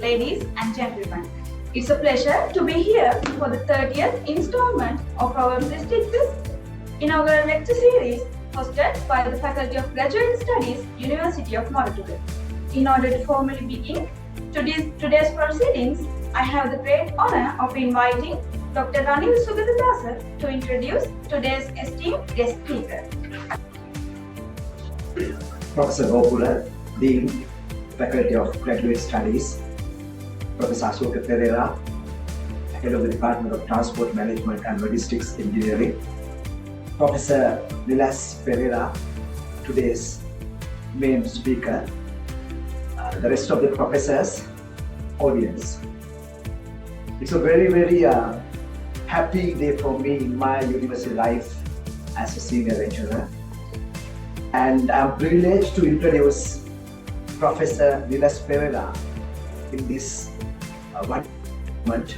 ladies and gentlemen. It's a pleasure to be here for the 30th installment of our prestigious inaugural lecture series hosted by the Faculty of Graduate Studies, University of Moratugal. In order to formally begin today's proceedings, I have the great honor of inviting Dr. Niles to introduce today's esteemed guest speaker. Professor Gopula, Dean, Faculty of Graduate Studies, Professor Perera, Head of the Department of Transport Management and Logistics Engineering, Professor Niles Perera, today's main speaker, the rest of the professors, audience. It's a very happy day for me in my university life as a senior lecturer. And I'm privileged to introduce Professor Niles Perera in this one moment.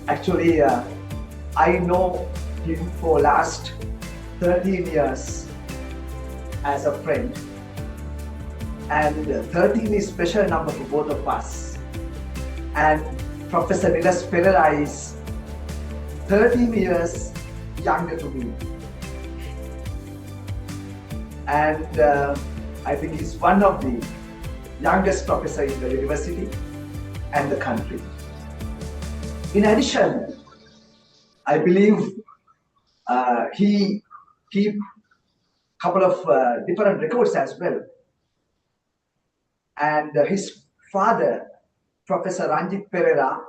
Actually, I know him for last 13 years as a friend, and 13 is special number for both of us. And Professor Niles Perera is 13 years younger to me. And I think he's one of the youngest professor in the university and the country. In addition, I believe he keep a couple of different records as well. And his father, Professor Ranjit Perera,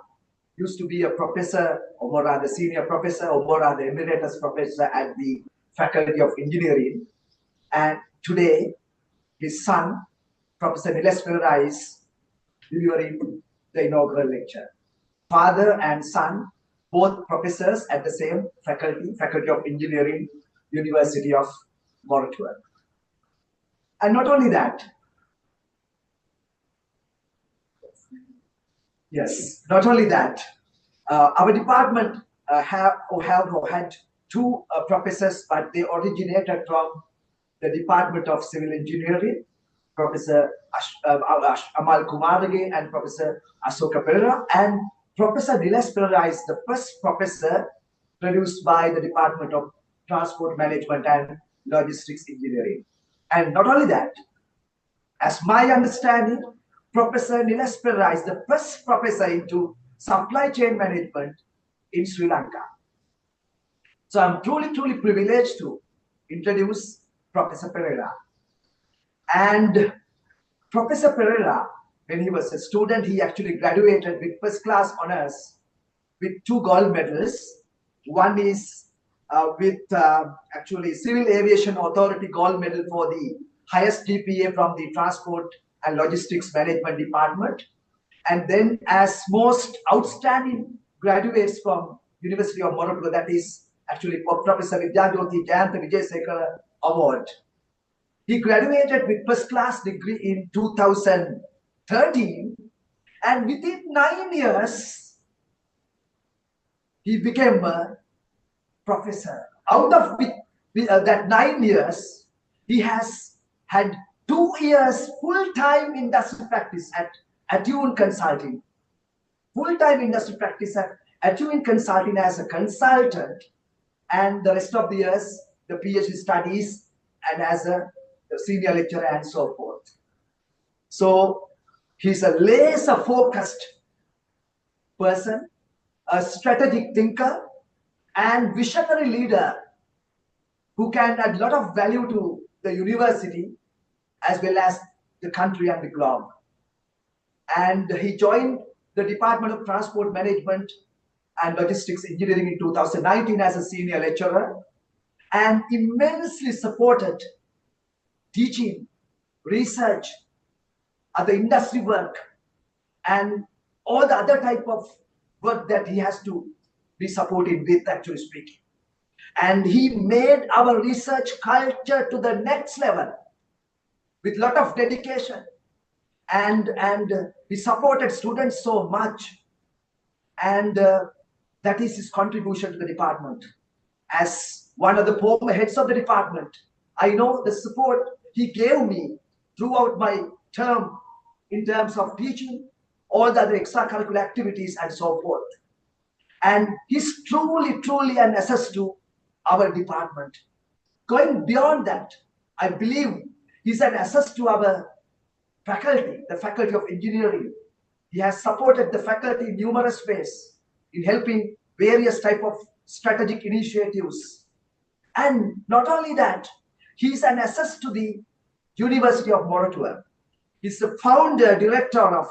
used to be a professor, or more rather senior professor, or more rather emeritus professor at the Faculty of Engineering. And today, his son, Professor Niles Perera, is delivering the inaugural lecture. Father and son, both professors at the same faculty, Faculty of Engineering, University of Moratugal. And not only that, our department have had two professors, but they originated from the Department of Civil Engineering, Professor Amal Kumarage and Professor Ashoka Perera, and Professor Niles Perera is the first professor produced by the Department of Transport Management and Logistics Engineering. And not only that, as my understanding, Professor Niles Perera is the first professor into supply chain management in Sri Lanka. So I'm truly privileged to introduce Professor Perera. And Professor Perera, when he was a student, he actually graduated with first class honors with 2 gold medals. One is with actually Civil Aviation Authority gold medal for the highest GPA from the Transport and Logistics Management Department. And then as most outstanding graduates from University of Moratugal, that is actually Professor Vidyajyoti Jayanta Vijayasekara Award. He graduated with first class degree in 2013, and within 9 years, he became a professor. Out of that 9 years, he has had 2 years full-time industry practice at Attune Consulting. Full-time industry practice at Attune Consulting as a consultant, and the rest of the years, the PhD studies and as a senior lecturer and so forth. So he's a laser-focused person, a strategic thinker, and visionary leader who can add a lot of value to the university as well as the country and the globe. And he joined the Department of Transport Management and Logistics Engineering in 2019 as a senior lecturer, and immensely supported teaching, research, other industry work, and all the other type of work that he has to be supported with, actually speaking. And he made our research culture to the next level with a lot of dedication. And he supported students so much. And that is his contribution to the department. As one of the former heads of the department, I know the support he gave me throughout my term in terms of teaching, all the other extracurricular activities and so forth. And he's truly an asset to our department. Going beyond that, I believe he's an asset to our faculty, the Faculty of Engineering. He has supported the faculty in numerous ways in helping various type of strategic initiatives. And not only that, he is an asset to the University of Moratuwa. He's the founder director of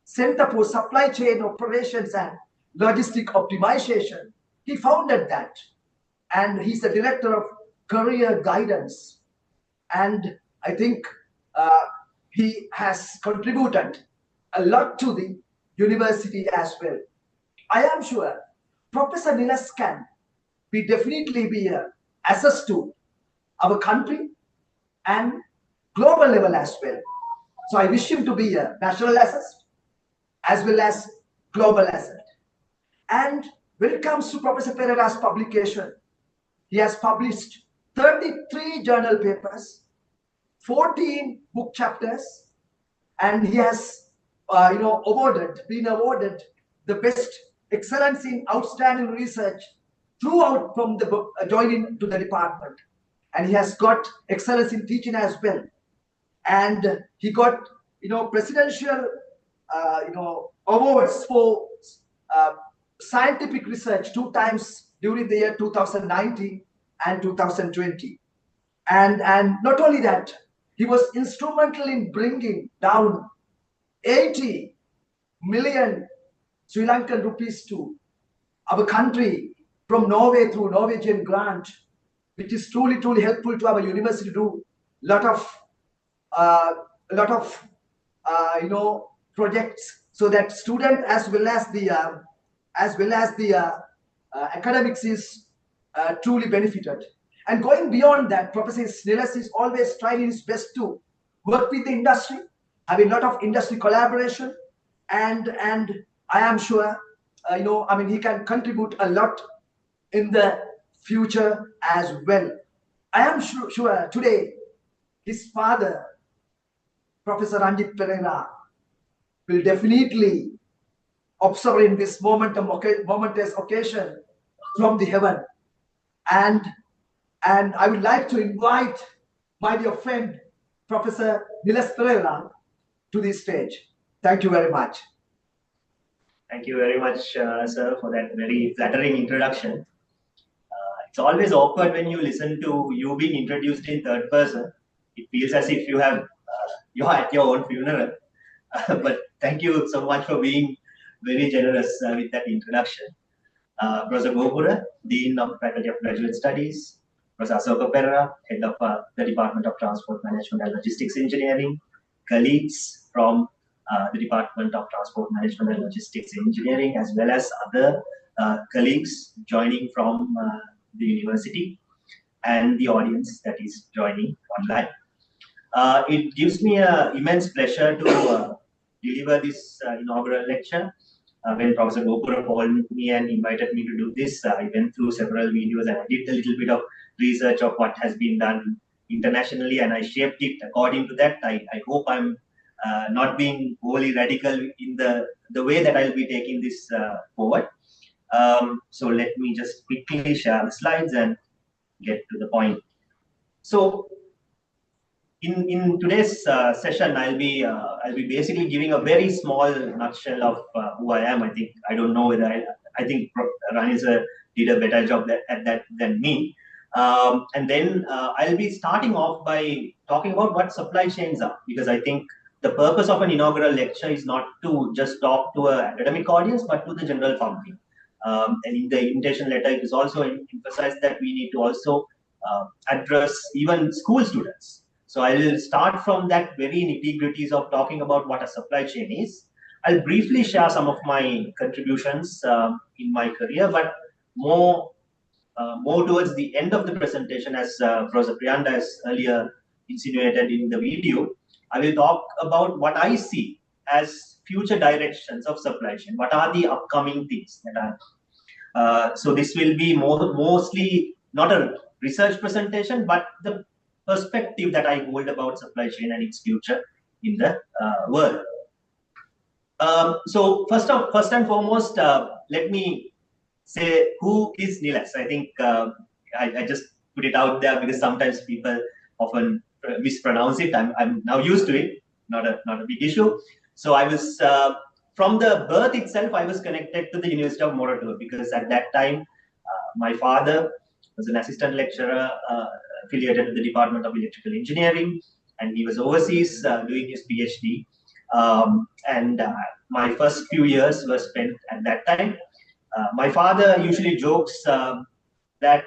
Center for Supply Chain Operations and Logistic Optimization. He founded that. And he's the director of career guidance. And I think he has contributed a lot to the university as well. I am sure Professor Niles can definitely be an asset to our country and global level as well. So I wish him to be a national asset as well as global asset. And when it comes to Professor Perera's publication, he has published 33 journal papers, 14 book chapters, and he has been awarded the best excellence in outstanding research throughout from the book, joining to the department. And he has got excellence in teaching as well. And he got presidential awards for scientific research 2 times during the year 2019 and 2020. And not only that, he was instrumental in bringing down 80 million Sri Lankan rupees to our country from Norway through Norwegian grant, which is truly helpful to our university to do lot of projects, so that student as well as the academics is truly benefited. And going beyond that, Professor Niles is always trying his best to work with the industry, having a lot of industry collaboration, and I am sure he can contribute a lot in the future as well. I am sure today his father, Professor Ranjit Perera, will definitely observe in this momentous occasion from the heaven. And I would like to invite my dear friend, Professor Niles Perera, to this stage. Thank you very much. Thank you very much, sir, for that very flattering introduction. It's always awkward when you listen to you being introduced in third person. It feels as if you're at your own funeral. But thank you so much for being very generous with that introduction. Professor Gopura, Dean of Faculty of Graduate Studies, Professor Asoka Perera, Head of the Department of Transport Management and Logistics Engineering, colleagues from the Department of Transport Management and Logistics Engineering, as well as other colleagues joining from the university, and the audience that is joining online. It gives me an immense pleasure to deliver this inaugural lecture. When Professor Gopura called me and invited me to do this, I went through several videos and I did a little bit of research of what has been done internationally, and I shaped it according to that. I hope I'm not being wholly radical in the way that I'll be taking this forward. So let me just quickly share the slides and get to the point. So in today's session, I'll be basically giving a very small nutshell of who I am. I don't know whether I think Rani sir did a better job at that than me. And then I'll be starting off by talking about what supply chains are, because I think the purpose of an inaugural lecture is not to just talk to an academic audience, but to the general public. And in the invitation letter, it is also emphasized that we need to also address even school students. So I'll start from that very nitty-gritties of talking about what a supply chain is. I'll briefly share some of my contributions in my career, but more towards the end of the presentation, as Professor Priyanda has earlier insinuated in the video, I will talk about what I see as future directions of supply chain. What are the upcoming things that are? So this will be mostly not a research presentation, but the perspective that I hold about supply chain and its future in the world. So first and foremost, let me say who is Niles. I think I just put it out there because sometimes people often mispronounce it. I'm now used to it, not a big issue. So I was from the birth itself, I was connected to the University of Moratuwa because at that time my father was an assistant lecturer affiliated with the Department of Electrical Engineering, and he was overseas doing his PhD. And my first few years were spent at that time. My father usually jokes that,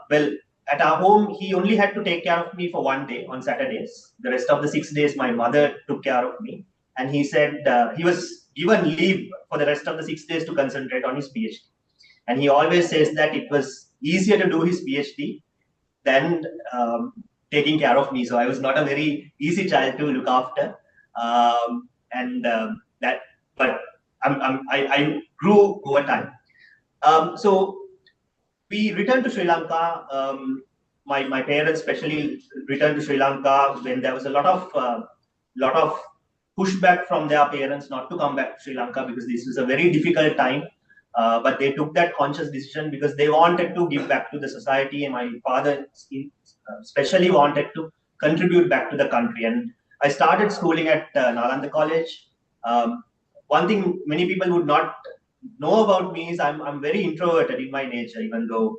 well, at our home, he only had to take care of me for one day on Saturdays. The rest of the 6 days, my mother took care of me. And he said he was given leave for the rest of the 6 days to concentrate on his PhD. And he always says that it was easier to do his PhD than taking care of me. So I was not a very easy child to look after. But I grew over time. So we returned to Sri Lanka. My parents especially returned to Sri Lanka when there was a lot of pushback from their parents not to come back to Sri Lanka because this was a very difficult time. But they took that conscious decision because they wanted to give back to the society, and my father especially wanted to contribute back to the country. And I started schooling at Nalanda College. One thing many people would not know about me is I'm very introverted in my nature, even though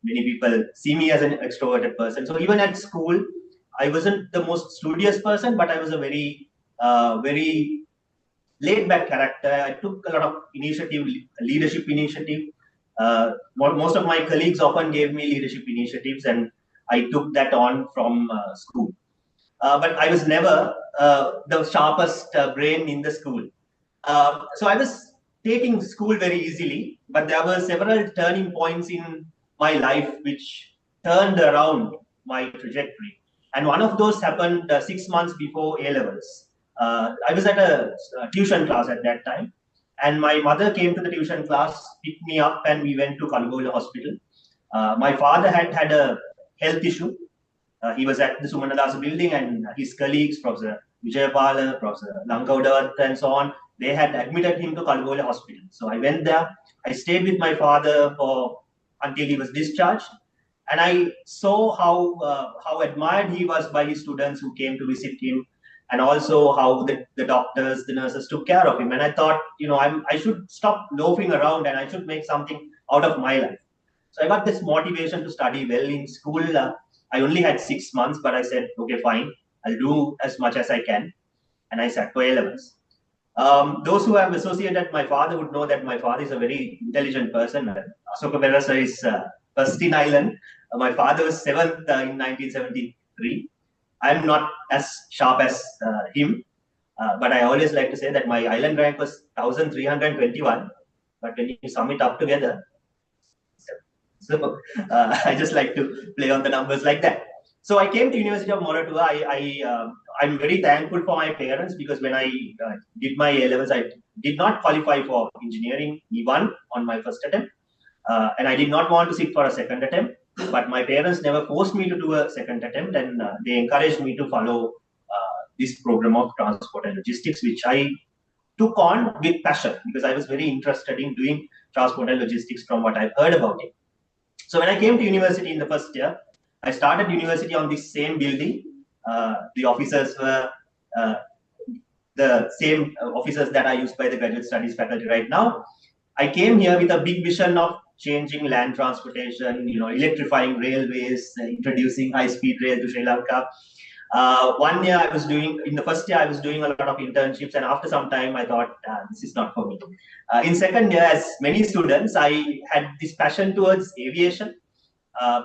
many people see me as an extroverted person. So even at school, I wasn't the most studious person, but I was a very laid back character. I took a lot of leadership initiative. Most of my colleagues often gave me leadership initiatives, and I took that on from school. But I was never the sharpest brain in the school. So I was taking school very easily, but there were several turning points in my life which turned around my trajectory. And one of those happened 6 months before A-levels. I was at a tuition class at that time, and my mother came to the tuition class, picked me up, and we went to Kalgoorlie Hospital. My father had a health issue. He was at the Sumanadasa building, and his colleagues, Professor Vijayapala, Professor Lankaudavat, and so on, they had admitted him to Kalgoorlie Hospital. So I went there. I stayed with my father until he was discharged, and I saw how admired he was by his students who came to visit him, and also how the doctors, the nurses took care of him. And I thought, I should stop loafing around and I should make something out of my life. So I got this motivation to study well in school. I only had 6 months, but I said, okay, fine, I'll do as much as I can. And I sat for A-levels. Those who have associated my father would know that my father is a very intelligent person. Asoka Perera is first in Island. My father was 7th in 1973. I'm not as sharp as him, but I always like to say that my island rank was 1321. But when you sum it up together, so I just like to play on the numbers like that. So I came to University of Moratuwa. I'm very thankful for my parents because when I did my A-levels, I did not qualify for engineering E1 on my first attempt. And I did not want to sit for a second attempt. But my parents never forced me to do a second attempt, and they encouraged me to follow this program of transport and logistics, which I took on with passion because I was very interested in doing transport and logistics from what I've heard about it. So when I came to university in the first year, I started university on this same building. The officers were the same officers that are used by the graduate studies faculty right now. I came here with a big vision of changing land transportation, electrifying railways, introducing high-speed rail to Sri Lanka. In the first year, I was doing a lot of internships, and after some time, I thought, this is not for me. In second year, as many students, I had this passion towards aviation,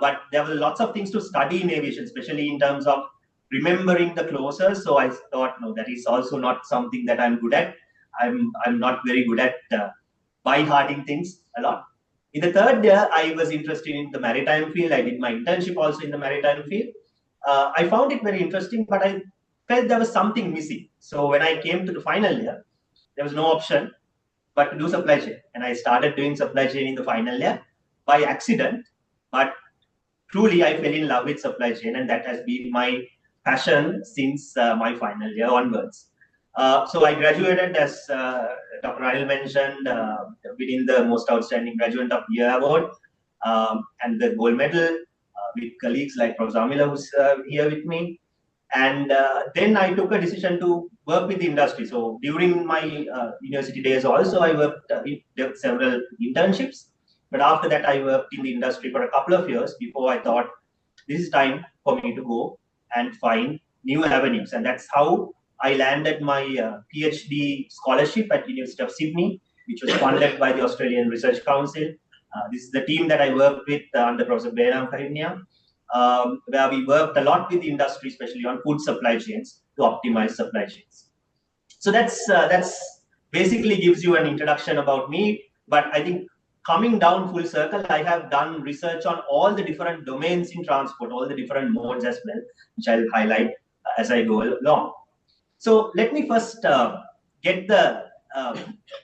but there were lots of things to study in aviation, especially in terms of remembering the closures. So I thought, no, that is also not something that I'm good at. I'm not very good at by-hearting things a lot. In the third year, I was interested in the maritime field. I did my internship also in the maritime field. I found it very interesting, but I felt there was something missing. So when I came to the final year, there was no option but to do supply chain. And I started doing supply chain in the final year by accident. But truly, I fell in love with supply chain, and that has been my passion since my final year onwards. So I graduated, as Dr. Niles mentioned, winning the Most Outstanding Graduate of the Year award and the gold medal with colleagues like Prof. Zamila, who's here with me. And then I took a decision to work with the industry. So during my university days also, I worked did several internships. But after that, I worked in the industry for a couple of years before I thought this is time for me to go and find new avenues. And that's how I landed my PhD scholarship at University of Sydney, which was funded by the Australian Research Council. This is the team that I worked with under Professor Perera, where we worked a lot with the industry, especially on food supply chains, to optimize supply chains. So that's basically gives you an introduction about me. But I think coming down full circle, I have done research on all the different domains in transport, all the different modes as well, which I'll highlight as I go along. So let me first get the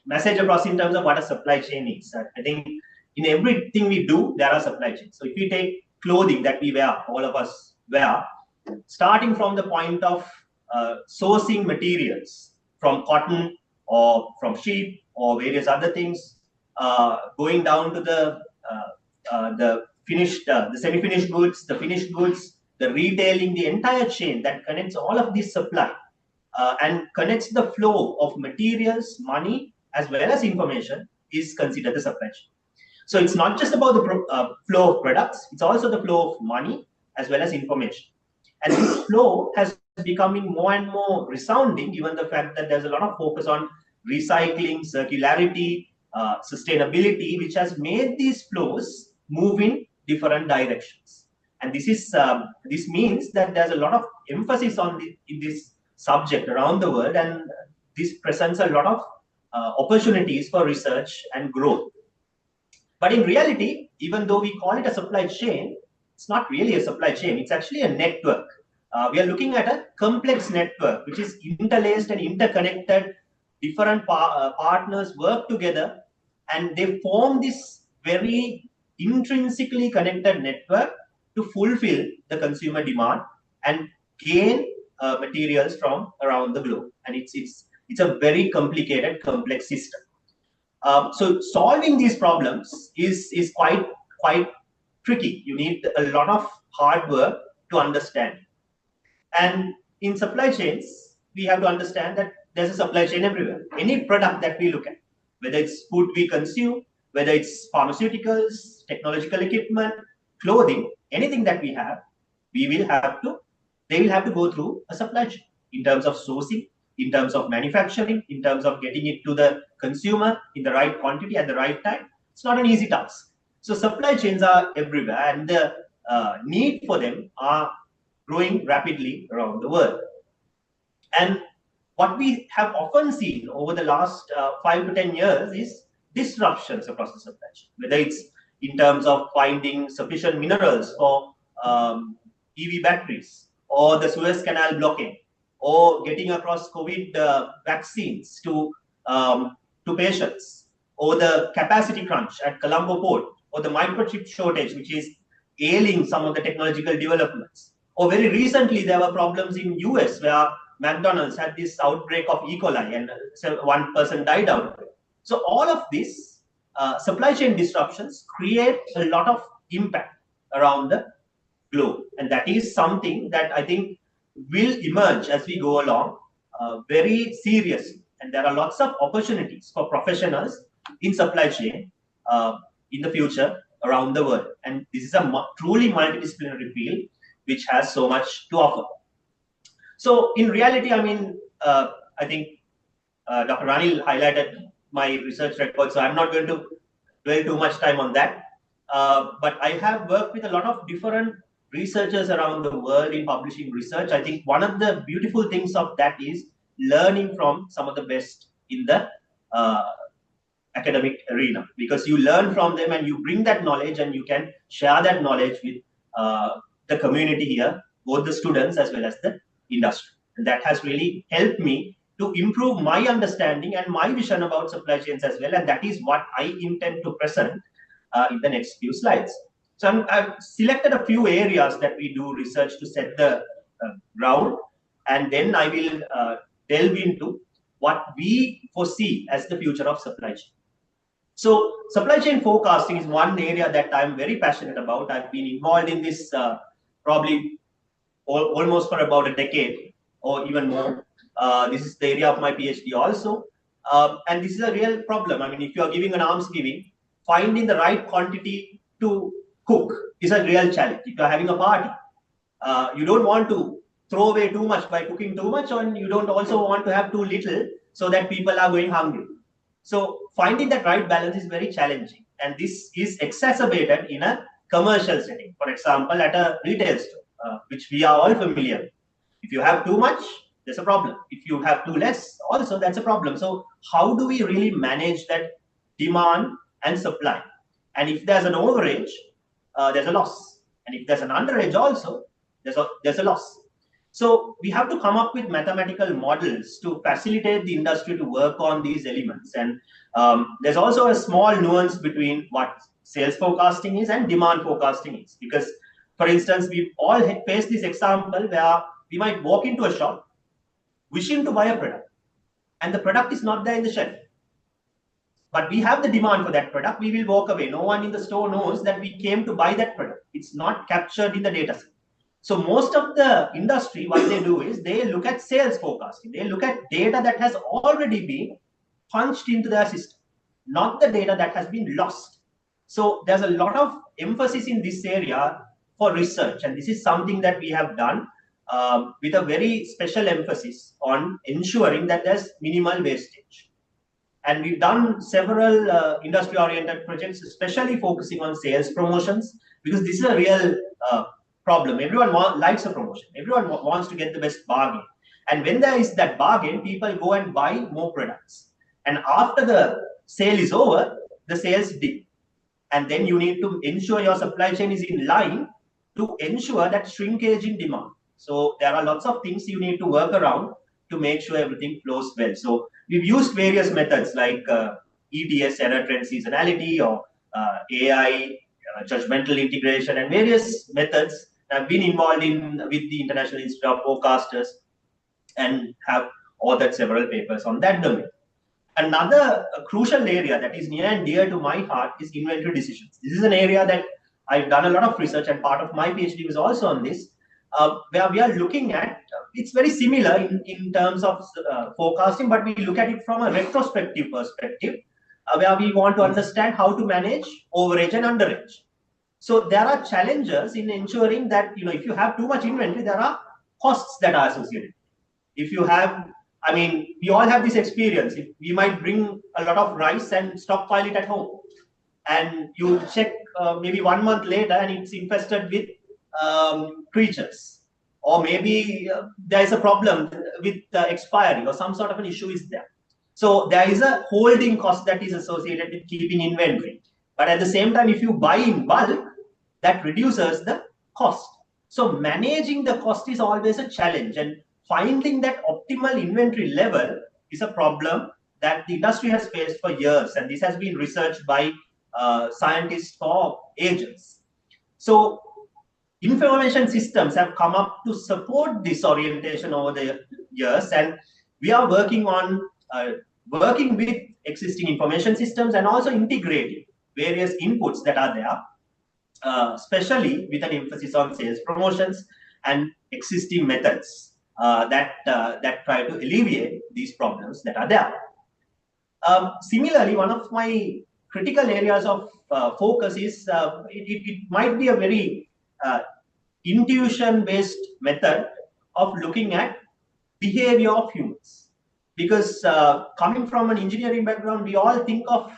message across in terms of what a supply chain is. I think in everything we do, there are supply chains. So if we take clothing that we wear, all of us wear, starting from the point of sourcing materials from cotton or from sheep or various other things, going down to the finished, the semi-finished goods, the finished goods, the retailing, the entire chain that connects all of this supply and connects the flow of materials, money, as well as information is considered the supply chain. So it's not just about the flow of products, it's also the flow of money as well as information. And this flow has becoming more and more resounding given the fact that there's a lot of focus on recycling, circularity, sustainability, which has made these flows move in different directions. And this means that there's a lot of emphasis on in this subject around the world, and this presents a lot of opportunities for research and growth. But in reality, even though we call it a supply chain, it's not really a supply chain. It's actually a network. We are looking at a complex network, which is interlaced and interconnected. Different partners work together, and they form this very intrinsically connected network to fulfill the consumer demand and gain materials from around the globe. And it's a very complicated, complex system. So solving these problems is quite tricky. You need a lot of hard work to understand. And in supply chains, we have to understand that there's a supply chain everywhere. Any product that we look at, whether it's food we consume, whether it's pharmaceuticals, technological equipment, clothing, anything that we have, they will have to go through a supply chain in terms of sourcing, in terms of manufacturing, in terms of getting it to the consumer in the right quantity at the right time. It's not an easy task. So supply chains are everywhere, and the need for them are growing rapidly around the world. And what we have often seen over the last 5 to 10 years is disruptions across the supply chain, whether it's in terms of finding sufficient minerals for EV batteries, or the Suez Canal blocking, or getting across COVID vaccines to patients, or the capacity crunch at Colombo Port, or the microchip shortage, which is ailing some of the technological developments. Or very recently, there were problems in US where McDonald's had this outbreak of E. coli and one person died out of it. So all of this supply chain disruptions create a lot of impact around the globe. And that is something that I think will emerge as we go along very seriously. And there are lots of opportunities for professionals in supply chain in the future around the world. And this is a truly multidisciplinary field which has so much to offer. So in reality, I mean, I think Dr. Niles highlighted my research record, so I'm not going to dwell too much time on that. But I have worked with a lot of different researchers around the world in publishing research. I think one of the beautiful things of that is learning from some of the best in the academic arena, because you learn from them and you bring that knowledge and you can share that knowledge with the community here, both the students as well as the industry. And that has really helped me to improve my understanding and my vision about supply chains as well. And that is what I intend to present in the next few slides. So I've selected a few areas that we do research to set the ground, and then I will delve into what we foresee as the future of supply chain. So supply chain forecasting is one area that I'm very passionate about. I've been involved in this probably almost for about a decade or even more. This is the area of my PhD also. And this is a real problem. I mean, if you are giving an almsgiving, finding the right quantity to cook is a real challenge. If you are having a party, you don't want to throw away too much by cooking too much, and you don't also want to have too little so that people are going hungry. So finding that right balance is very challenging, and this is exacerbated in a commercial setting. For example, at a retail store, which we are all familiar with. If you have too much, there's a problem. If you have too less, also that's a problem. So how do we really manage that demand and supply? And if there's an overage, there's a loss. And if there's an underage also, there's a loss. So we have to come up with mathematical models to facilitate the industry to work on these elements. And there's also a small nuance between what sales forecasting is and demand forecasting is. Because, for instance, we've all faced this example where we might walk into a shop wishing to buy a product, and the product is not there in the shelf. But we have the demand for that product. We will walk away. No one in the store knows that we came to buy that product. It's not captured in the data set. So most of the industry, what they do is they look at sales forecasting. They look at data that has already been punched into their system, not the data that has been lost. So there's a lot of emphasis in this area for research. And this is something that we have done with a very special emphasis on ensuring that there's minimal wastage. And we've done several industry-oriented projects, especially focusing on sales promotions, because this is a real problem. Everyone likes a promotion. Everyone wants to get the best bargain. And when there is that bargain, people go and buy more products. And after the sale is over, the sales dip. And then you need to ensure your supply chain is in line to ensure that shrinkage in demand. So there are lots of things you need to work around to make sure everything flows well. So we've used various methods like ETS, error trend seasonality, or AI, judgmental integration, and various methods. I've been involved with the International Institute of Forecasters and have authored several papers on that domain. Another crucial area that is near and dear to my heart is inventory decisions. This is an area that I've done a lot of research, and part of my PhD was also on this, where we are looking at, it's very similar in terms of forecasting, but we look at it from a retrospective perspective, where we want to understand how to manage overage and underage. So there are challenges in ensuring that, if you have too much inventory, there are costs that are associated. If you have, we all have this experience. If we might bring a lot of rice and stockpile it at home, and you check maybe 1 month later and it's infested with creatures, or maybe there is a problem with expiry, or some sort of an issue is there. So there is a holding cost that is associated with keeping inventory. But at the same time, if you buy in bulk, that reduces the cost. So managing the cost is always a challenge, and finding that optimal inventory level is a problem that the industry has faced for years, and this has been researched by scientists for ages. So information systems have come up to support this orientation over the years, and we are working on working with existing information systems and also integrating various inputs that are there, especially with an emphasis on sales promotions and existing methods that try to alleviate these problems that are there. Similarly, one of my critical areas of focus is it might be a very intuition-based method of looking at behavior of humans. Because coming from an engineering background, we all think of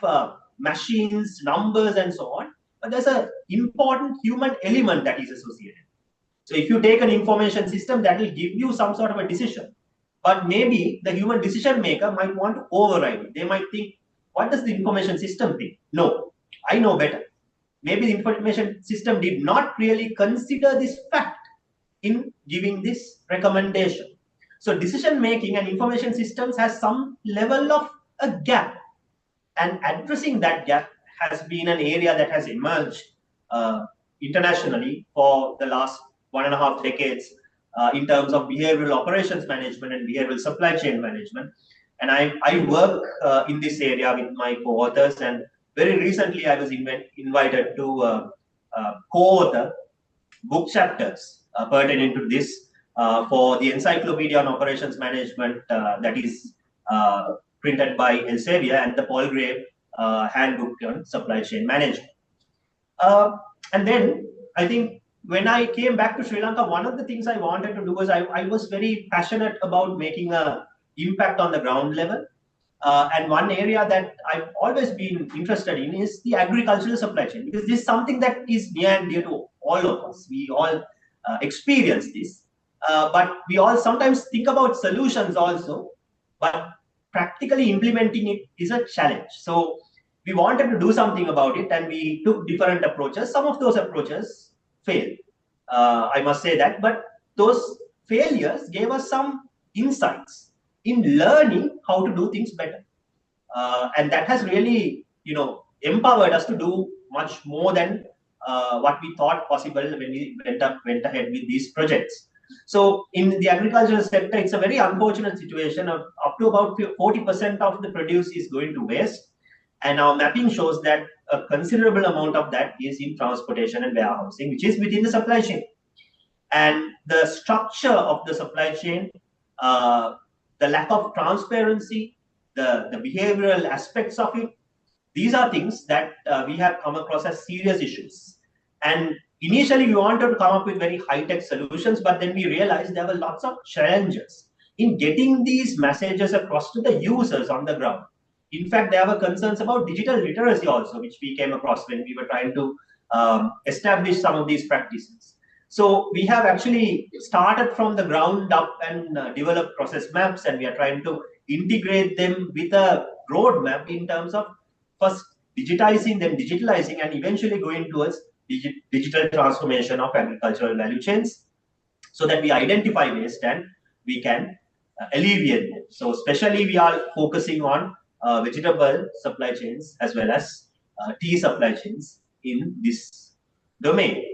machines, numbers, and so on. But there's an important human element that is associated. So if you take an information system, that will give you some sort of a decision. But maybe the human decision maker might want to override it. They might think, what does the information system think? No, I know better. Maybe the information system did not really consider this fact in giving this recommendation. So decision making and information systems has some level of a gap, and addressing that gap has been an area that has emerged internationally for the last 1.5 decades in terms of behavioral operations management and behavioral supply chain management. And I work in this area with my co-authors, and very recently I was invited to co-author book chapters pertaining to this for the Encyclopedia on Operations Management that is printed by Elsevier, and the Paul Gray Handbook on Supply Chain Management. And then I think when I came back to Sri Lanka, one of the things I wanted to do was I was very passionate about making an impact on the ground level. And one area that I've always been interested in is the agricultural supply chain, because this is something that is near and dear to all of us. We all experience this, but we all sometimes think about solutions also, but practically implementing it is a challenge. So we wanted to do something about it, and we took different approaches. Some of those approaches failed, I must say that, but those failures gave us some insights in learning how to do things better. And that has really, empowered us to do much more than what we thought possible when we went ahead with these projects. So in the agricultural sector, it's a very unfortunate situation. Of up to about 40% of the produce is going to waste. And our mapping shows that a considerable amount of that is in transportation and warehousing, which is within the supply chain. And the structure of the supply chain, the lack of transparency, the behavioral aspects of it, these are things that we have come across as serious issues. And initially, we wanted to come up with very high-tech solutions, but then we realized there were lots of challenges in getting these messages across to the users on the ground. In fact, there were concerns about digital literacy also, which we came across when we were trying to establish some of these practices. So we have actually started from the ground up and developed process maps, and we are trying to integrate them with a roadmap in terms of first digitizing, then digitalizing, and eventually going towards digital transformation of agricultural value chains, so that we identify waste and we can alleviate them. So especially we are focusing on vegetable supply chains as well as tea supply chains in this domain.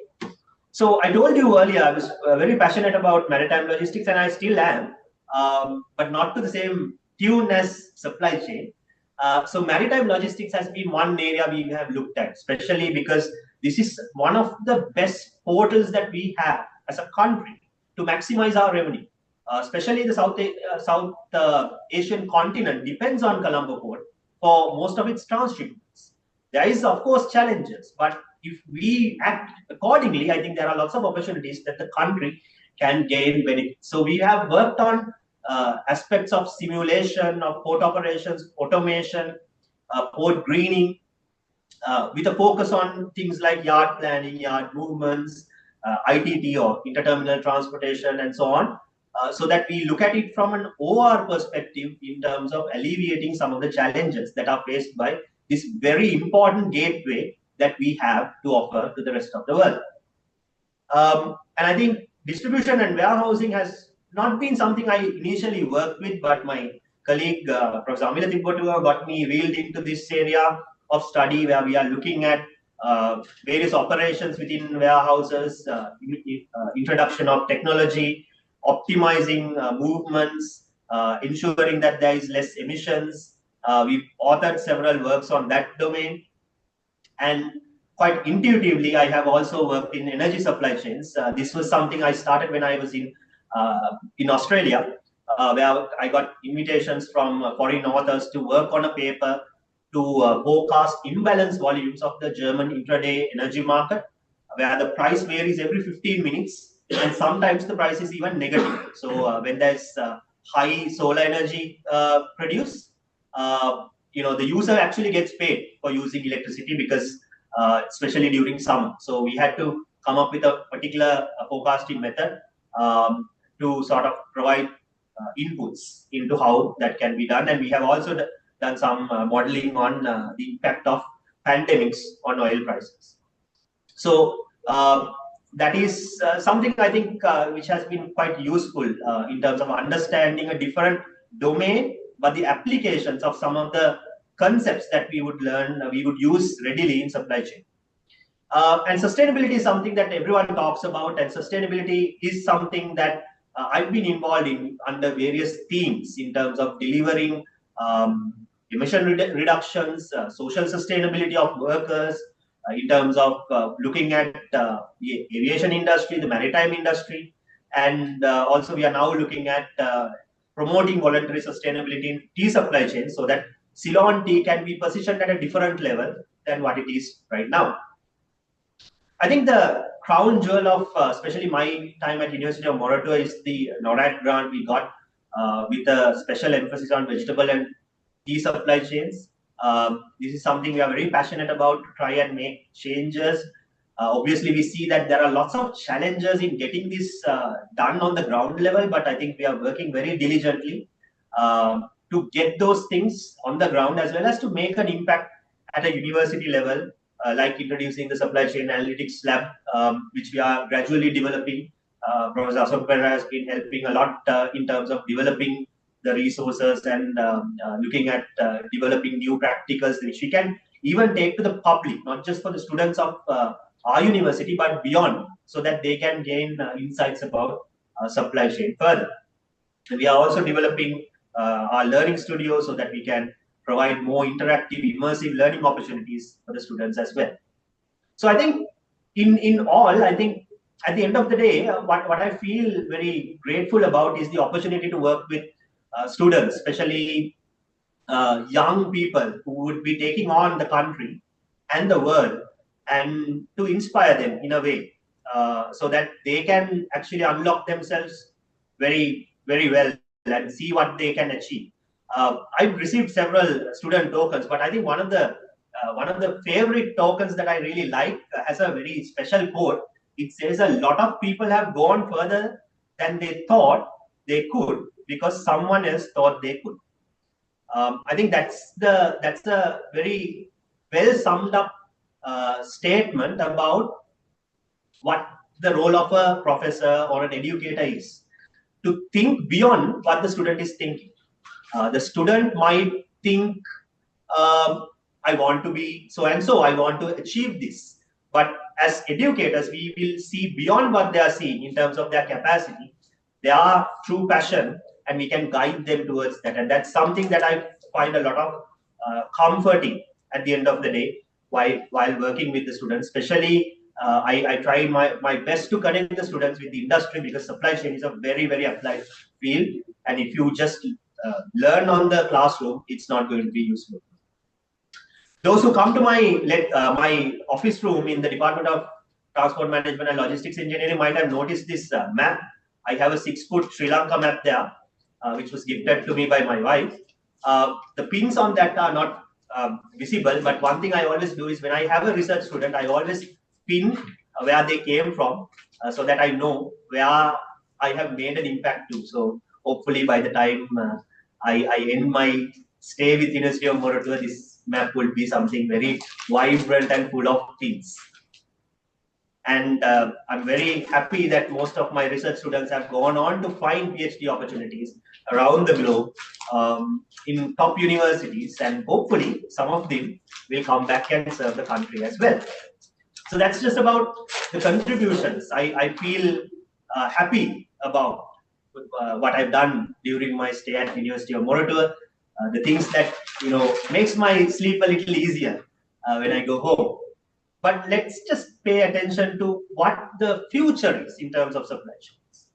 So I told you earlier, I was very passionate about maritime logistics, and I still am, but not to the same tune as supply chain. So maritime logistics has been one area we have looked at, especially because this is one of the best portals that we have as a country to maximize our revenue. Especially the South Asian continent depends on Colombo Port for most of its transshipments. There is, of course, challenges, but if we act accordingly, I think there are lots of opportunities that the country can gain benefit. So we have worked on aspects of simulation of port operations, automation, port greening, with a focus on things like yard planning, yard movements, ITT or interterminal transportation, and so on. So that we look at it from an OR perspective in terms of alleviating some of the challenges that are faced by this very important gateway that we have to offer to the rest of the world. And I think distribution and warehousing has not been something I initially worked with, but my colleague, Prof. Amila Tibbotua, got me reeled into this area of study where we are looking at various operations within warehouses, introduction of technology, optimizing movements, ensuring that there is less emissions. We've authored several works on that domain. And quite intuitively, I have also worked in energy supply chains. This was something I started when I was in Australia, where I got invitations from foreign authors to work on a paper to forecast imbalance volumes of the German intraday energy market, where the price varies every 15 minutes, and sometimes the price is even negative. So when there's high solar energy produced, the user actually gets paid for using electricity, because especially during summer. So we had to come up with a particular forecasting method to sort of provide inputs into how that can be done. And we have also done some modeling on the impact of pandemics on oil prices. So that is something I think which has been quite useful in terms of understanding a different domain, but the applications of some of the concepts that we would learn, we would use readily in supply chain. And sustainability is something that everyone talks about, and sustainability is something that I've been involved in under various themes in terms of delivering emission reductions, social sustainability of workers, in terms of looking at the aviation industry, the maritime industry, and also we are now looking at promoting voluntary sustainability in tea supply chain so that Ceylon tea can be positioned at a different level than what it is right now. I think the crown jewel of especially my time at University of Moratuwa is the NORAD grant we got with a special emphasis on vegetable and tea supply chains. This is something we are very passionate about to try and make changes. Obviously, we see that there are lots of challenges in getting this done on the ground level, but I think we are working very diligently to get those things on the ground as well as to make an impact at a university level, like introducing the supply chain analytics lab, which we are gradually developing. Professor Perera has been helping a lot in terms of developing the resources and looking at developing new practicals which we can even take to the public, not just for the students of our university, but beyond, so that they can gain insights about supply chain further. And we are also developing our learning studio so that we can provide more interactive, immersive learning opportunities for the students as well. So I think in all, I think at the end of the day, what I feel very grateful about is the opportunity to work with students, especially young people who would be taking on the country and the world, and to inspire them in a way so that they can actually unlock themselves very, very well and see what they can achieve. I've received several student tokens, but I think one of the favorite tokens that I really like has a very special quote. It says a lot of people have gone further than they thought they could because someone else thought they could. I think that's a very well summed up statement about what the role of a professor or an educator is, to think beyond what the student is thinking. The student might think, I want to be so and so, I want to achieve this. But as educators, we will see beyond what they are seeing in terms of their capacity, their true passion, and we can guide them towards that. And that's something that I find a lot of comforting at the end of the day while working with the students. Especially, I try my best to connect the students with the industry, because supply chain is a very, very applied field. And if you just learn on the classroom, it's not going to be useful. Those who come to my office room in the Department of Transport Management and Logistics Engineering might have noticed this map. I have a 6-foot Sri Lanka map there, which was gifted to me by my wife. The pins on that are not visible, but one thing I always do is when I have a research student, I always pin where they came from so that I know where I have made an impact to. So hopefully by the time I end my stay with University of Moratuwa, this map will be something very vibrant and full of pins. And I'm very happy that most of my research students have gone on to find PhD opportunities around the globe in top universities, and hopefully some of them will come back and serve the country as well. So that's just about the contributions. I feel happy about what I've done during my stay at University of Moratuwa. The things that makes my sleep a little easier when I go home. But let's just pay attention to what the future is in terms of supply chains.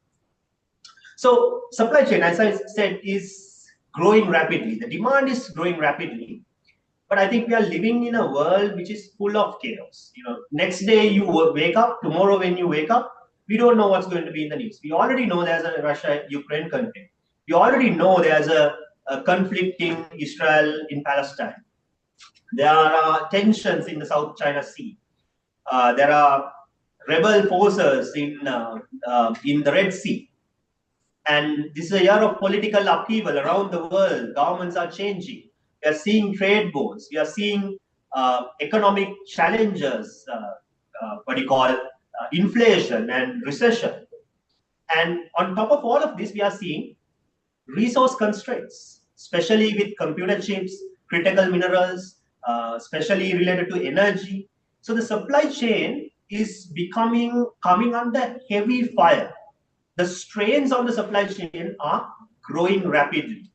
So supply chain, as I said, is growing rapidly. The demand is growing rapidly, but I think we are living in a world which is full of chaos. Next day you wake up, tomorrow when you wake up, we don't know what's going to be in the news. We already know there's a Russia-Ukraine conflict. We already know there's a conflict in Israel, in Palestine. There are tensions in the South China Sea. There are rebel forces in the Red Sea. And this is a year of political upheaval around the world. Governments are changing. We are seeing trade wars. We are seeing economic challenges, inflation and recession. And on top of all of this, we are seeing resource constraints, especially with computer chips, critical minerals, especially related to energy. So the supply chain is coming under heavy fire the strains on the supply chain are growing rapidly.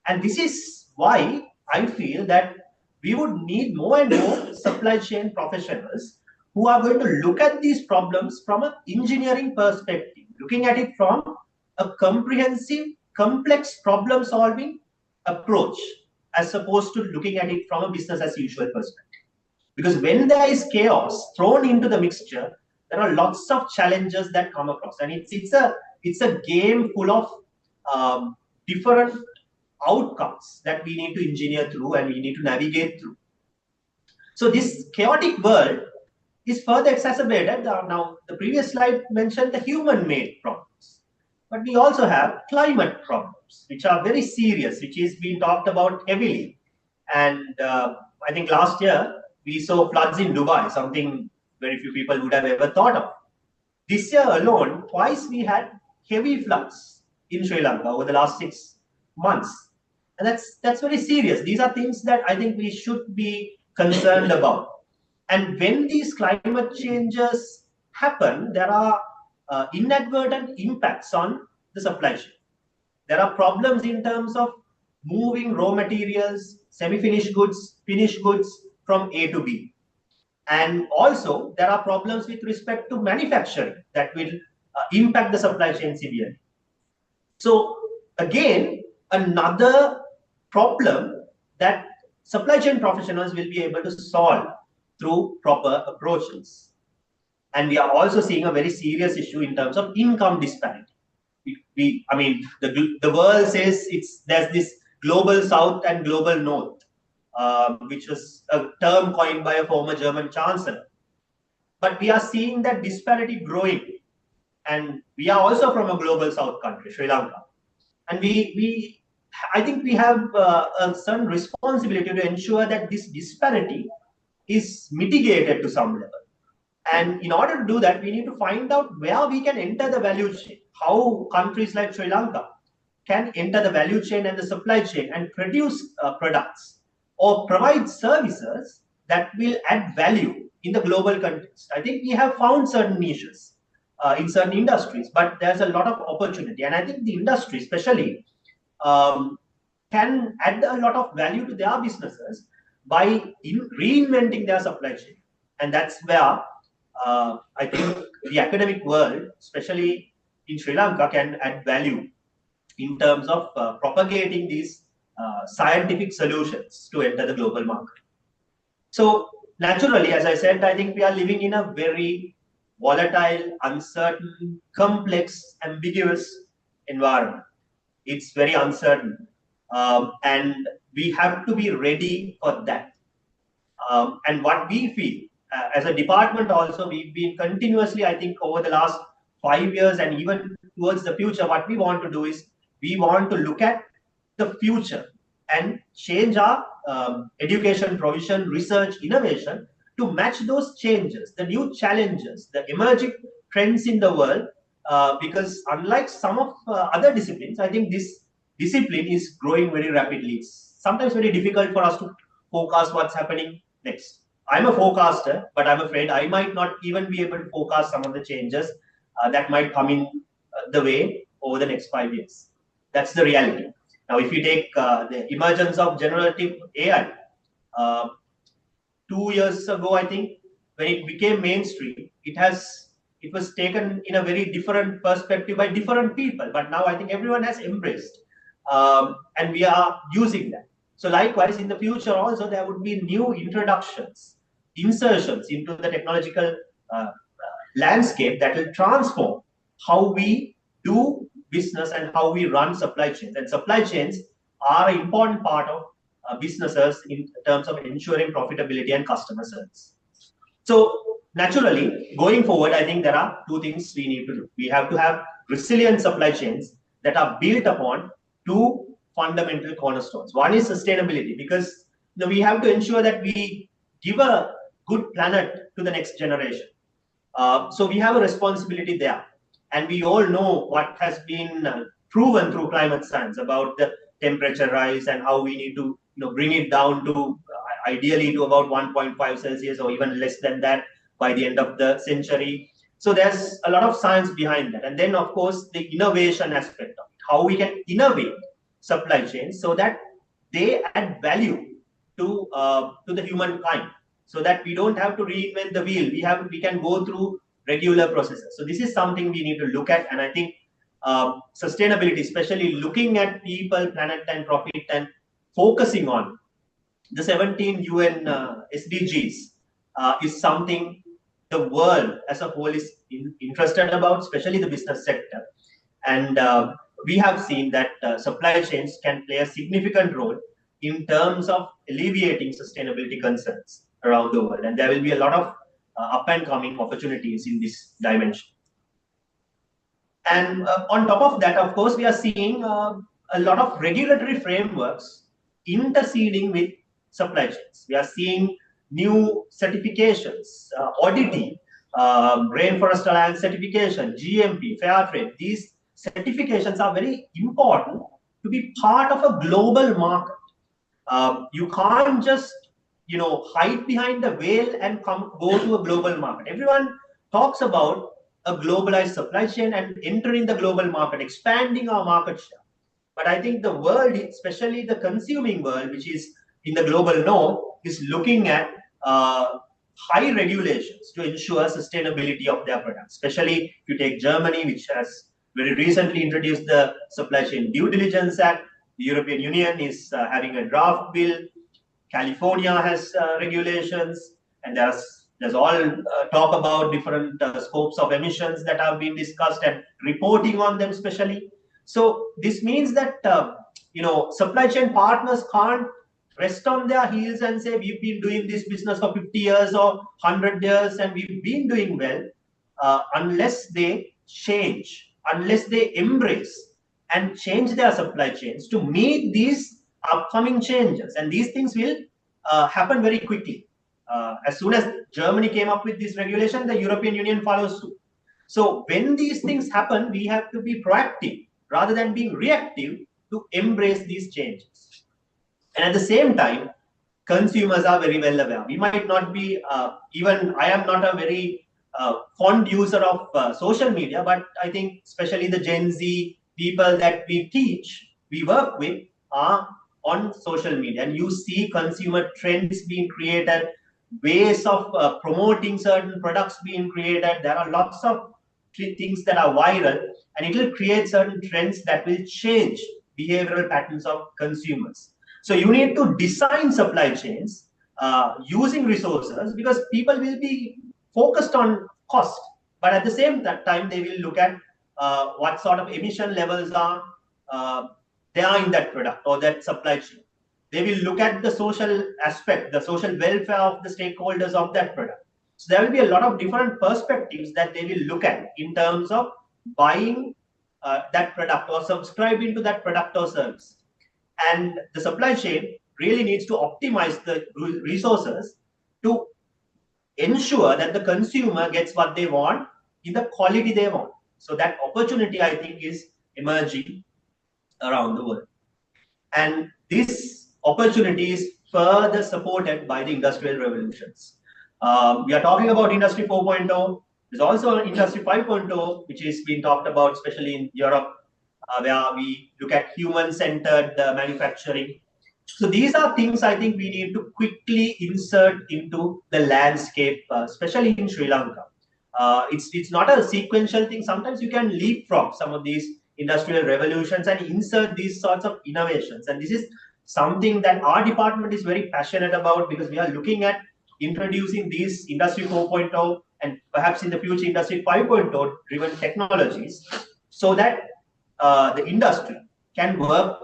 And this is why I feel that we would need more and more supply chain professionals who are going to look at these problems from an engineering perspective, looking at it from a comprehensive, complex problem solving approach, as opposed to looking at it from a business as usual perspective. Because when there is chaos thrown into the mixture, there are lots of challenges that come across, and it's a game full of different outcomes that we need to engineer through and we need to navigate through. So this chaotic world is further exacerbated. Now, the previous slide mentioned the human-made problems, but we also have climate problems, which are very serious, which is being talked about heavily. And I think last year we saw floods in Dubai, something very few people would have ever thought of. This year alone, twice we had heavy floods in Sri Lanka over the last 6 months. And that's very serious. These are things that I think we should be concerned about. And when these climate changes happen, there are inadvertent impacts on the supply chain. There are problems in terms of moving raw materials, semi-finished goods, finished goods from A to B. And also, there are problems with respect to manufacturing that will impact the supply chain severely. So, again, another problem that supply chain professionals will be able to solve through proper approaches. And we are also seeing a very serious issue in terms of income disparity. The world says there's this global south and global north, which was a term coined by a former German chancellor. But we are seeing that disparity growing. And we are also from a global south country, Sri Lanka. And I think we have a certain responsibility to ensure that this disparity is mitigated to some level. And in order to do that, we need to find out where we can enter the value chain, how countries like Sri Lanka can enter the value chain and the supply chain and produce products or provide services that will add value in the global context. I think we have found certain niches in certain industries, but there's a lot of opportunity. And I think the industry especially can add a lot of value to their businesses by reinventing their supply chain. And that's where I think the academic world, especially in Sri Lanka, can add value in terms of propagating these scientific solutions to enter the global market. So naturally, as I said, I think we are living in a very volatile, uncertain, complex, ambiguous environment. It's very uncertain. And we have to be ready for that. And what we feel, as a department also, we've been continuously, I think, over the last 5 years and even towards the future, what we want to do is we want to look at the future and change our education, provision, research, innovation to match those changes, the new challenges, the emerging trends in the world. Because unlike some of other disciplines, I think this discipline is growing very rapidly. It's sometimes very difficult for us to forecast what's happening next. I'm a forecaster, but I'm afraid I might not even be able to forecast some of the changes that might come in the way over the next 5 years. That's the reality. Now, if you take the emergence of generative AI, 2 years ago, I think, when it became mainstream, it was taken in a very different perspective by different people. But now I think everyone has embraced, and we are using that. So likewise, in the future also, there would be new introductions, insertions into the technological landscape that will transform how we do business and how we run supply chains. And supply chains are an important part of businesses in terms of ensuring profitability and customer service. So naturally, going forward, I think there are two things we need to do. We have to have resilient supply chains that are built upon two fundamental cornerstones. One is sustainability, because we have to ensure that we give a good planet to the next generation. So we have a responsibility there. And we all know what has been proven through climate science about the temperature rise and how we need to bring it down to ideally to about 1.5 Celsius or even less than that by the end of the century. So there's a lot of science behind that. And then, of course, the innovation aspect of it, how we can innovate supply chains so that they add value to the humankind, so that we don't have to reinvent the wheel. We can go through regular processes. So this is something we need to look at. And I think sustainability, especially looking at people, planet, and profit, and focusing on the 17 UN SDGs is something the world as a whole is interested about, especially the business sector. And we have seen that supply chains can play a significant role in terms of alleviating sustainability concerns around the world. And there will be a lot of up and coming opportunities in this dimension. And on top of that, of course, we are seeing a lot of regulatory frameworks interceding with supply chains. We are seeing new certifications, auditing, Rainforest Alliance certification, GMP, fair trade. These certifications are very important to be part of a global market. You can't just hide behind the veil and go to a global market. Everyone talks about a globalized supply chain and entering the global market, expanding our market share. But I think the world, especially the consuming world, which is in the global north, is looking at high regulations to ensure sustainability of their products. Especially if you take Germany, which has very recently introduced the Supply Chain Due Diligence Act. The European Union is having a draft bill. California has regulations, and there's all talk about different scopes of emissions that have been discussed and reporting on them especially. So this means that supply chain partners can't rest on their heels and say we've been doing this business for 50 years or 100 years and we've been doing well, unless they change, unless they embrace and change their supply chains to meet these upcoming changes. And these things will happen very quickly. As soon as Germany came up with this regulation, the European Union follows suit. So when these things happen, we have to be proactive rather than being reactive to embrace these changes. And at the same time, consumers are very well aware. We might not be, even I am not a very fond user of social media, but I think especially the Gen Z people that we teach, we work with are on social media. And you see consumer trends being created, ways of promoting certain products being created. There are lots of things that are viral, and it will create certain trends that will change behavioral patterns of consumers. So you need to design supply chains using resources, because people will be focused on cost, but at the same time they will look at what sort of emission levels are there in that product or that supply chain. They will look at the social aspect, the social welfare of the stakeholders of that product. So there will be a lot of different perspectives that they will look at in terms of buying that product or subscribing to that product or service. And the supply chain really needs to optimize the resources to ensure that the consumer gets what they want in the quality they want. So that opportunity, I think, is emerging around the world. And this opportunity is further supported by the industrial revolutions. We are talking about Industry 4.0. There's also Industry 5.0, which is being talked about, especially in Europe, where we look at human-centered manufacturing. So these are things I think we need to quickly insert into the landscape, especially in Sri Lanka. It's not a sequential thing. Sometimes you can leapfrog some of these industrial revolutions and insert these sorts of innovations. And this is something that our department is very passionate about, because we are looking at introducing these Industry 4.0 and perhaps in the future Industry 5.0 driven technologies, so that the industry can work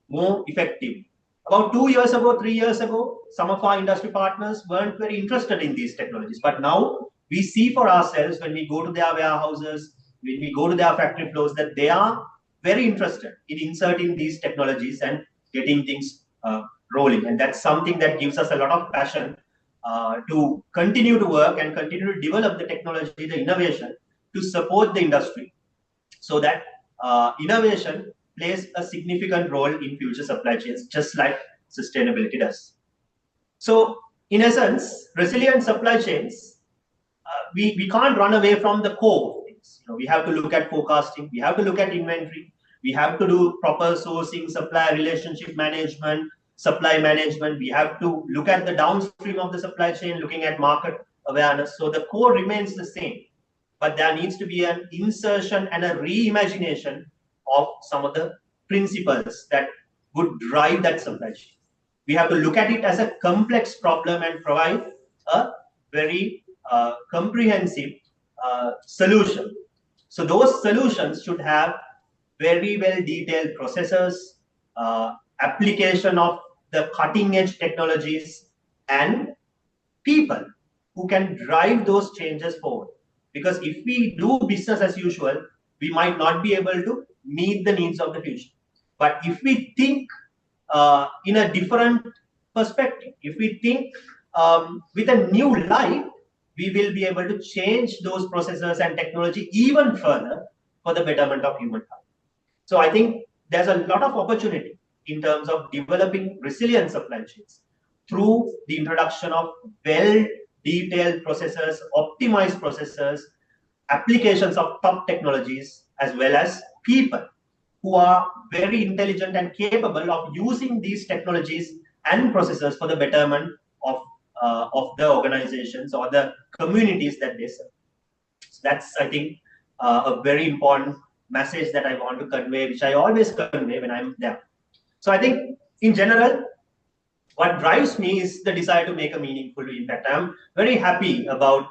more effectively. About 2 years ago, 3 years ago, some of our industry partners weren't very interested in these technologies. But now we see for ourselves when we go to their warehouses, when we go to their factory floors, that they are very interested in inserting these technologies and getting things rolling. And that's something that gives us a lot of passion to continue to work and continue to develop the technology, the innovation to support the industry, so that innovation plays a significant role in future supply chains, just like sustainability does. So in essence, resilient supply chains we can't run away from the core of things. We have to look at forecasting, we have to look at inventory, we have to do proper sourcing, supplier relationship management, supply management. We have to look at the downstream of the supply chain, looking at market awareness. So the core remains the same, but there needs to be an insertion and a reimagination of some of the principles that would drive that supply chain. We have to look at it as a complex problem and provide a very comprehensive solution. So those solutions should have very well detailed processes, application of the cutting edge technologies, and people who can drive those changes forward. Because if we do business as usual, we might not be able to meet the needs of the future. But if we think in a different perspective, if we think with a new light, we will be able to change those processes and technology even further for the betterment of humankind. So I think there's a lot of opportunity in terms of developing resilient supply chains through the introduction of well-detailed processes, optimized processes, applications of top technologies, as well as people who are very intelligent and capable of using these technologies and processes for the betterment of the organizations or the communities that they serve. So that's, I think, a very important message that I want to convey, which I always convey when I'm there. So I think, in general, what drives me is the desire to make a meaningful impact. I'm very happy about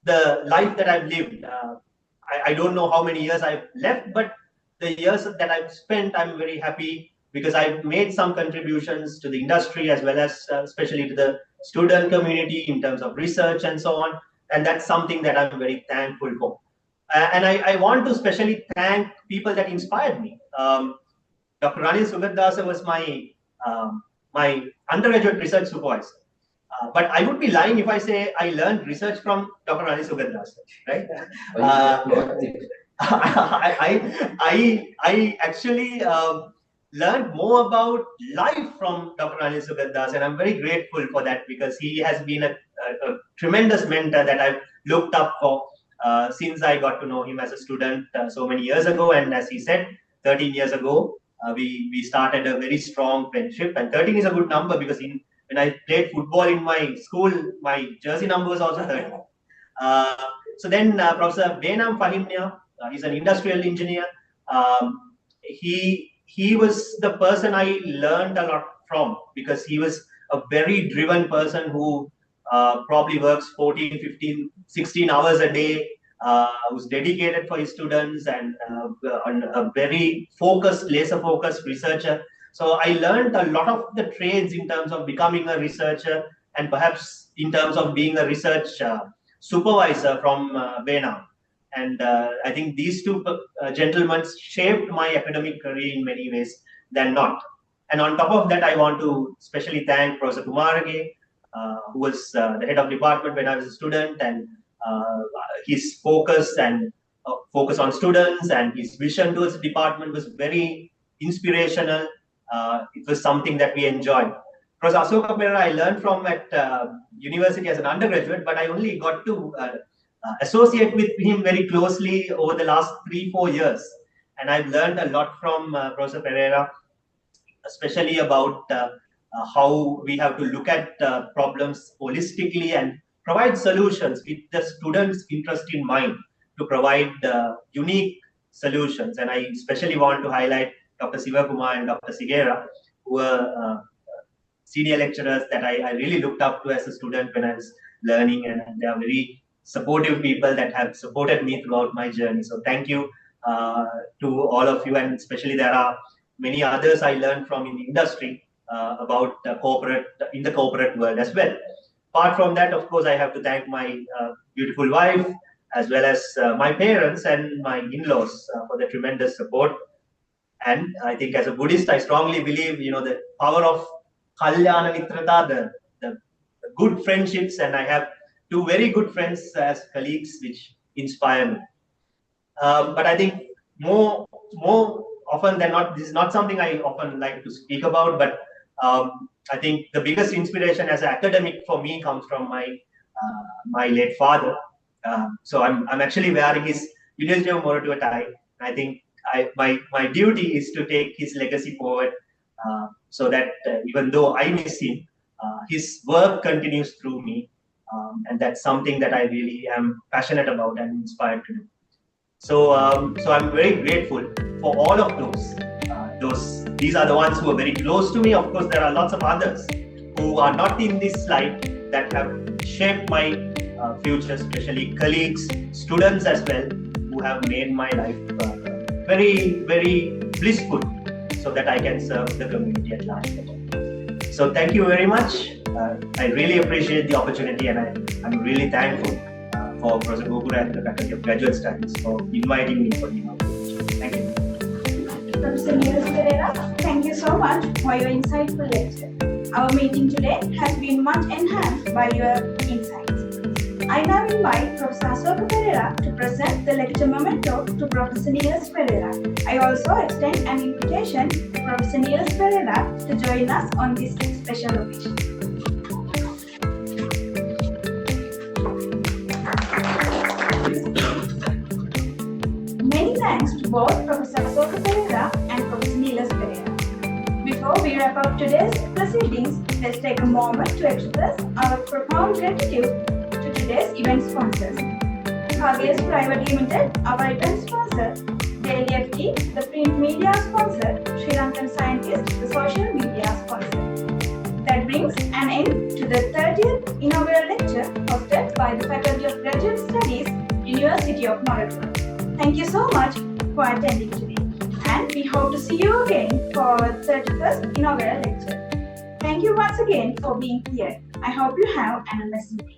the life that I've lived. I don't know how many years I've left, but the years that I've spent, I'm very happy because I've made some contributions to the industry as well as especially to the student community in terms of research and so on. And that's something that I'm very thankful for. And I want to especially thank people that inspired me. Dr. Niles was my undergraduate research supervisor. But I would be lying if I say I learned research from Dr. Niles, right? I actually learned more about life from Dr. Niles, and I'm very grateful for that because he has been a tremendous mentor that I've looked up for since I got to know him as a student so many years ago. And as he said, 13 years ago, we started a very strong friendship. And 13 is a good number because when I played football in my school, my jersey number was also 13. So then Professor Benam Fahimnya, he's an industrial engineer. He was the person I learned a lot from because he was a very driven person who probably works 14, 15, 16 hours a day, who's dedicated for his students and a very focused, laser-focused researcher. So I learned a lot of the trades in terms of becoming a researcher and perhaps in terms of being a research supervisor from Benam. And I think these two gentlemen shaped my academic career in many ways than not. And on top of that, I want to especially thank Professor Kumarage, who was the head of department when I was a student, and his focus on students and his vision towards the department was very inspirational. It was something that we enjoyed. Professor Asoka Perera, I learned from at university as an undergraduate, but I only got to associate with him very closely over the last 3-4 years. And I've learned a lot from Professor Perera, especially about how we have to look at problems holistically and provide solutions with the students' interest in mind to provide unique solutions. And I especially want to highlight Dr. Sivakumar and Dr. Sigera, who were senior lecturers that I really looked up to as a student when I was learning, and they are very supportive people that have supported me throughout my journey. So thank you to all of you, and especially there are many others I learned from in the industry about in the corporate world as well. Apart from that, of course, I have to thank my beautiful wife as well as my parents and my in-laws for the tremendous support. And I think as a Buddhist, I strongly believe, the power of Kalyana Mitrata, the good friendships, and I have 2 very good friends as colleagues, which inspire me. But I think more often than not, this is not something I often like to speak about, but I think the biggest inspiration as an academic for me comes from my late father, So I'm actually wearing his University of Moratuwa tie. I think my duty is to take his legacy forward, so that even though I miss him, his work continues through me, and that's something that I really am passionate about and inspired to do. So I'm very grateful for all of those. These are the ones who are very close to me. Of course, there are lots of others who are not in this slide that have shaped my future, especially colleagues, students as well, who have made my life very, very blissful, so that I can serve the community at large better. So thank you very much. I really appreciate the opportunity, and I'm really thankful for Professor Gopura and the Faculty of Graduate Studies for inviting me for the inauguration. Thank you. Professor Niles Perera, thank you so much for your insightful lecture. Our meeting today has been much enhanced by your insights. I now invite Professor Asoka Perera to present the lecture memento to Professor Niles Perera. I also extend an invitation to Professor Niles Perera to join us on this special occasion. Many thanks to both Professor Asoka Perera and Professor Niles Perera. Before we wrap up today's proceedings, let's take a moment to express our profound gratitude to today's event sponsors. Hages Private Limited, our event sponsor; Daily FT, the print media sponsor; Sri Lankan Scientist, the social media sponsor. That brings an end to the 30th inaugural lecture hosted by the Faculty of Graduate Studies, University of Moratuwa. Thank you so much for attending today, and we hope to see you again for our 31st inaugural lecture. Thank you once again for being here. I hope you have an amazing day.